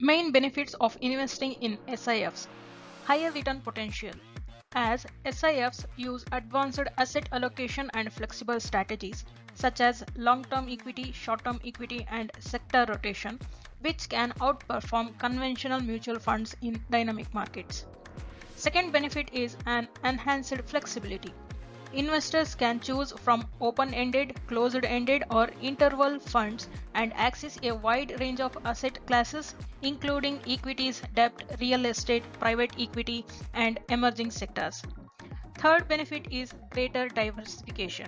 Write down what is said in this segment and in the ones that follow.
Main benefits of investing in SIFs: higher return potential. As SIFs use advanced asset allocation and flexible strategies such as long-term equity, short-term equity, and sector rotation, which can outperform conventional mutual funds in dynamic markets. Second benefit is an enhanced flexibility. Investors can choose from open-ended, closed-ended, or interval funds and access a wide range of asset classes, including equities, debt, real estate, private equity, and emerging sectors. Third benefit is greater diversification.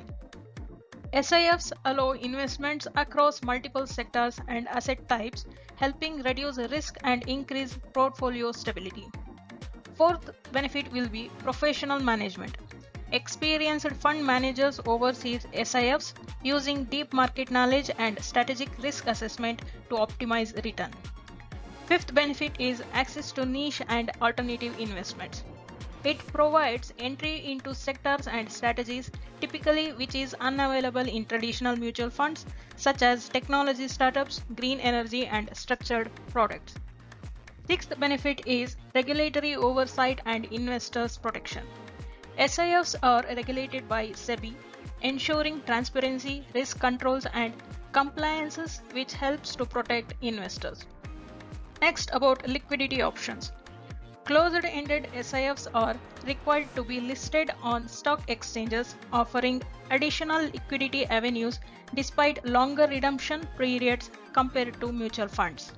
SIFs allow investments across multiple sectors and asset types, helping reduce risk and increase portfolio stability. Fourth benefit will be professional management. Experienced fund managers oversee SIFs using deep market knowledge and strategic risk assessment to optimize return. Fifth benefit is access to niche and alternative investments. It provides entry into sectors and strategies typically which is unavailable in traditional mutual funds such as technology startups, green energy, and structured products. Sixth benefit is regulatory oversight and investors' protection. SIFs are regulated by SEBI, ensuring transparency, risk controls, and compliances, which helps to protect investors. Next, about liquidity options. Closed-ended SIFs are required to be listed on stock exchanges, offering additional liquidity avenues despite longer redemption periods compared to mutual funds.